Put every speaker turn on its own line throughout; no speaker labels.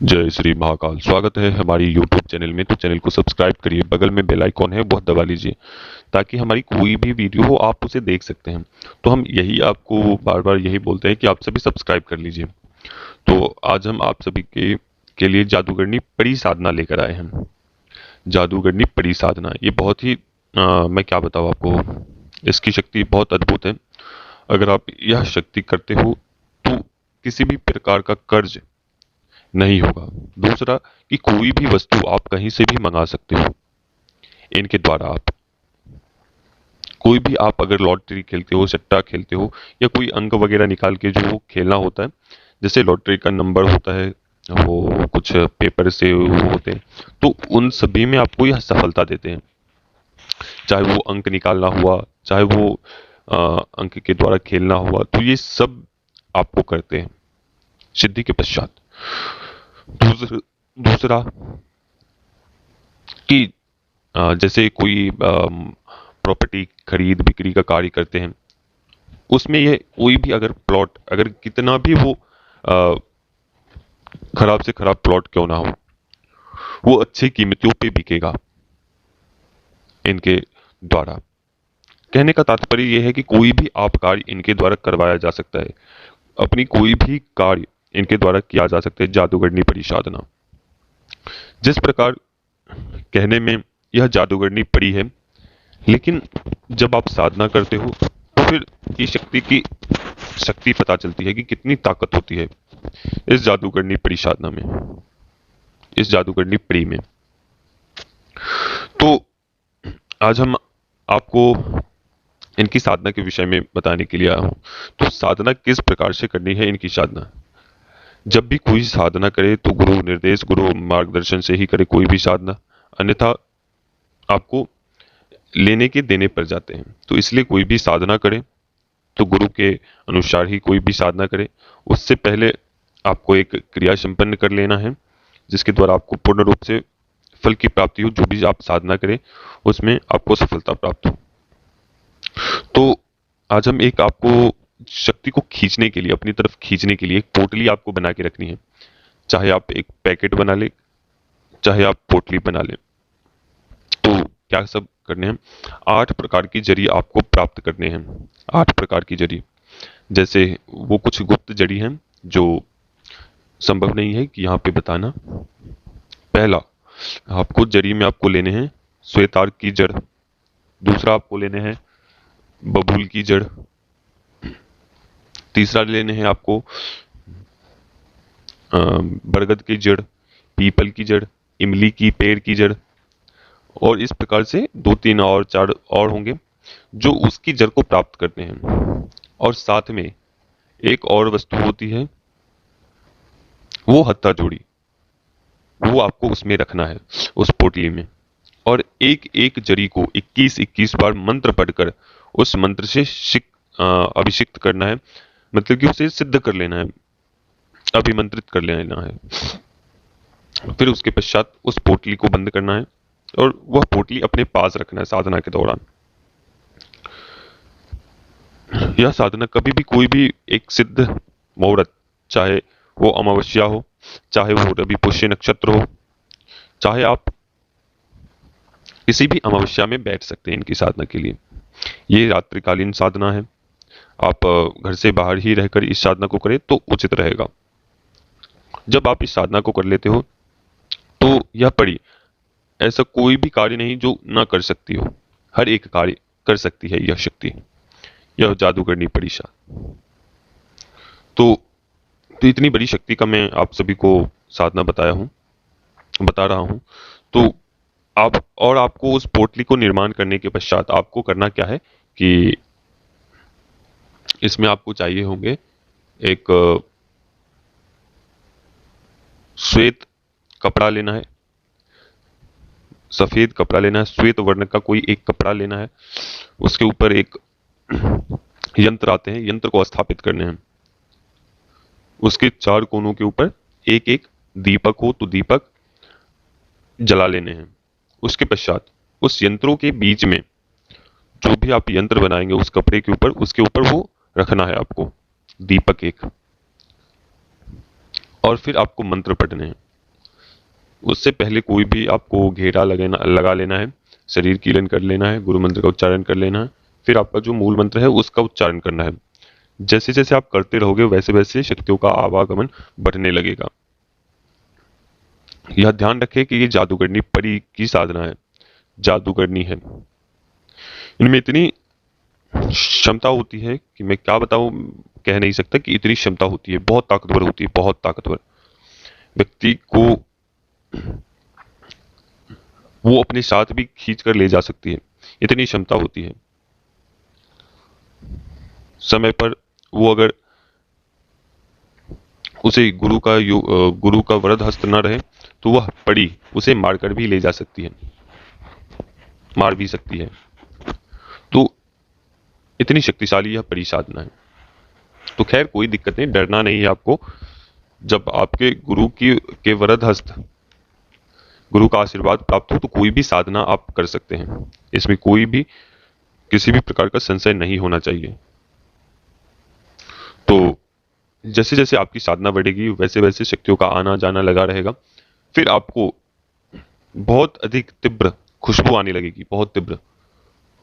जय श्री महाकाल। स्वागत है हमारी YouTube चैनल में। तो चैनल को सब्सक्राइब करिए, बगल में बेल आइकॉन है वह दबा लीजिए ताकि हमारी कोई भी वीडियो हो आप उसे देख सकते हैं। तो हम यही आपको बार बार यही बोलते हैं कि आप सभी सब्सक्राइब कर लीजिए। तो आज हम आप सभी के लिए जादूगरनी परी साधना लेकर आए हैं। जादूगरनी परी साधना ये बहुत ही मैं क्या बताऊँ आपको, इसकी शक्ति बहुत अद्भुत है। अगर आप यह शक्ति करते हो तो किसी भी प्रकार का कर्ज नहीं होगा। दूसरा कि कोई भी वस्तु आप कहीं से भी मंगा सकते हो इनके द्वारा। आप कोई भी, आप अगर लॉटरी खेलते हो, सट्टा खेलते हो या कोई अंक वगैरह निकाल के जो खेलना होता है, जैसे लॉटरी का नंबर होता है, वो कुछ पेपर से वो होते हैं, तो उन सभी में आपको यह सफलता देते हैं। चाहे वो अंक निकालना हुआ, चाहे वो अंक के द्वारा खेलना हुआ, तो ये सब आपको करते हैं सिद्धि के पश्चात। दूसरा कि जैसे कोई प्रॉपर्टी खरीद बिक्री का कार्य करते हैं, उसमें ये कोई भी अगर प्लॉट, अगर कितना भी वो अ, खराब से खराब प्लॉट क्यों ना हो, वो अच्छी कीमतों पे बिकेगा इनके द्वारा। कहने का तात्पर्य यह है कि कोई भी आप कार्य इनके द्वारा करवाया जा सकता है। अपनी कोई भी कार्य इनके द्वारा किया जा सकता है। जादूगरनी परी साधना जिस प्रकार कहने में यह जादूगरनी पड़ी है, लेकिन जब आप साधना करते हो तो फिर ये शक्ति पता चलती है कि कितनी ताकत होती है इस जादूगरनी परी साधना में, इस जादूगरनी परी में। तो आज हम आपको इनकी साधना के विषय में बताने के लिए आया हूं। तो साधना किस प्रकार से करनी है इनकी साधना। जब भी कोई साधना करे तो गुरु निर्देश, गुरु मार्गदर्शन से ही करे कोई भी साधना, अन्यथा आपको लेने के देने पर जाते हैं। तो इसलिए कोई भी साधना करें तो गुरु के अनुसार ही कोई भी साधना करें। उससे पहले आपको एक क्रिया संपन्न कर लेना है जिसके द्वारा आपको पूर्ण रूप से फल की प्राप्ति हो। जो भी आप साधना करें उसमें आपको सफलता प्राप्त हो। तो आज हम एक आपको शक्ति को खींचने के लिए, अपनी तरफ खींचने के लिए एक पोटली आपको बना के रखनी है। चाहे आप एक पैकेट बना ले, चाहे आप पोटली बना लें। तो क्या सब करने हैं, 8 प्रकार की जड़ी आपको प्राप्त करने हैं। 8 प्रकार की जड़ी, जैसे वो कुछ गुप्त जड़ी हैं जो संभव नहीं है कि यहाँ पे बताना। पहला, आपको जड़ी में आपको लेने हैं श्वेतार की जड़। दूसरा आपको लेने हैं बबूल की जड़। तीसरा लेने हैं आपको बरगद की जड़, पीपल की जड़, इमली की पेड़ की जड़, और इस प्रकार से 2 3 और 4 और होंगे जो उसकी जड़ को प्राप्त करते हैं। और साथ में एक और वस्तु होती है, वो हत्था जोड़ी, वो आपको उसमें रखना है उस पोटली में। और एक एक जड़ी को 21 21 बार मंत्र पढ़कर उस मंत्र से अभिषिक्त करना है, मतलब कि उसे सिद्ध कर लेना है, अभिमंत्रित कर लेना है। फिर उसके पश्चात उस पोटली को बंद करना है और वह पोटली अपने पास रखना है साधना के दौरान। यह साधना कभी भी कोई भी एक सिद्ध मुहूर्त, चाहे वो अमावस्या हो, चाहे वो रवि पुष्य नक्षत्र हो, चाहे आप किसी भी अमावस्या में बैठ सकते हैं इनकी साधना के लिए। ये रात्रिकालीन साधना है। आप घर से बाहर ही रहकर इस साधना को करें तो उचित रहेगा। जब आप इस साधना को कर लेते हो तो यह पड़ी, ऐसा कोई भी कार्य नहीं जो ना कर सकती हो। हर एक कार्य कर सकती है यह शक्ति, यह जादूगरनी पड़ी साधना। तो इतनी बड़ी शक्ति का मैं आप सभी को साधना बता रहा हूं। तो आपको उस पोटली को निर्माण करने के पश्चात आपको करना क्या है कि इसमें आपको चाहिए होंगे एक श्वेत कपड़ा लेना है, सफेद कपड़ा लेना है, श्वेत वर्ण का कोई एक कपड़ा लेना है। उसके ऊपर एक यंत्र आते हैं, यंत्र को स्थापित करने हैं। उसके 4 कोनों के ऊपर एक एक दीपक हो तो दीपक जला लेने हैं। उसके पश्चात उस यंत्रों के बीच में जो भी आप यंत्र बनाएंगे उस कपड़े के ऊपर, उसके ऊपर वो रखना है आपको दीपक एक। और फिर आपको मंत्र पढ़ने हैं। उससे पहले कोई भी आपको घेरा लगा लेना है, शरीर कीलन कर लेना है, गुरु मंत्र का उच्चारण कर लेना है, फिर आपका जो मूल मंत्र है उसका उच्चारण करना है। जैसे जैसे आप करते रहोगे वैसे वैसे शक्तियों का आवागमन बढ़ने लगेगा। यह ध्यान रखें कि ये जादूगरनी परी की साधना है, जादूगरनी है। इनमें इतनी क्षमता होती है कि मैं क्या बताऊं, कह नहीं सकता कि इतनी क्षमता होती है, बहुत ताकतवर होती है, बहुत ताकतवर। व्यक्ति को वो अपने साथ भी खींच कर ले जा सकती है, इतनी क्षमता होती है। समय पर वो अगर उसे गुरु का वरद हस्त न रहे तो वह पड़ी उसे मारकर भी ले जा सकती है, मार भी सकती है। तो इतनी शक्तिशाली यह परी साधना है। तो खैर कोई दिक्कत नहीं, डरना नहीं है आपको। जब आपके गुरु की के वरद हस्त, गुरु का आशीर्वाद प्राप्त हो तो कोई भी साधना आप कर सकते हैं। इसमें कोई भी किसी भी प्रकार का संशय नहीं होना चाहिए। तो जैसे जैसे आपकी साधना बढ़ेगी वैसे वैसे शक्तियों का आना जाना लगा रहेगा। फिर आपको बहुत अधिक तीव्र खुशबू आने लगेगी, बहुत तीव्र।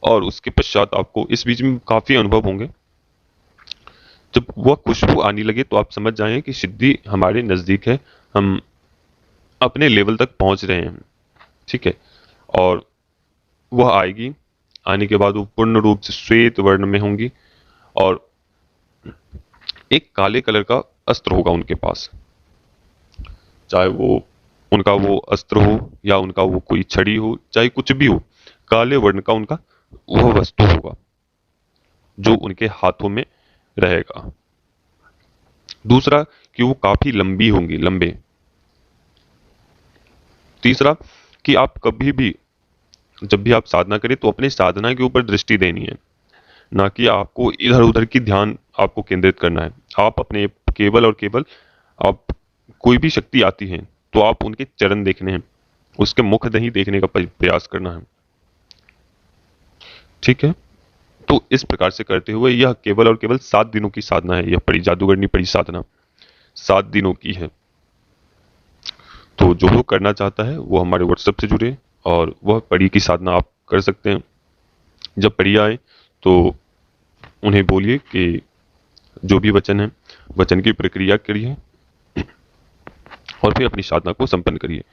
और उसके पश्चात आपको इस बीच में काफी अनुभव होंगे। जब वह खुशबू आने लगे तो आप समझ जाएं कि सिद्धि हमारे नजदीक है, हम अपने लेवल तक पहुंच रहे हैं। ठीक है। और वह आएगी, आने के बाद वो पूर्ण रूप से श्वेत वर्ण में होंगी और एक काले कलर का अस्त्र होगा उनके पास। चाहे वो उनका वो अस्त्र हो या उनका वो कोई छड़ी हो, चाहे कुछ भी हो, काले वर्ण का उनका वह वस्तु होगा जो उनके हाथों में रहेगा। दूसरा कि वो काफी लंबी होंगी, लंबे। तीसरा कि आप कभी भी जब भी आप साधना करें तो अपने साधना के ऊपर दृष्टि देनी है, ना कि आपको इधर उधर की ध्यान आपको केंद्रित करना है। आप अपने केवल और केवल, आप कोई भी शक्ति आती है तो आप उनके चरण देखने हैं, उसके मुख नहीं देखने का प्रयास करना है। ठीक है। तो इस प्रकार से करते हुए यह केवल और केवल 7 दिनों की साधना है। यह पड़ी जादूगरनी पड़ी साधना 7 दिनों की है। तो जो लोग करना चाहता है वो हमारे व्हाट्सएप से जुड़े और वह पड़ी की साधना आप कर सकते हैं। जब पड़ी आए तो उन्हें बोलिए कि जो भी वचन है, वचन की प्रक्रिया करिए और फिर अपनी साधना को संपन्न करिए।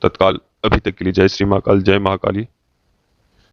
तत्काल अभी तक के लिए जय श्री महाकाल, जय महाकाली।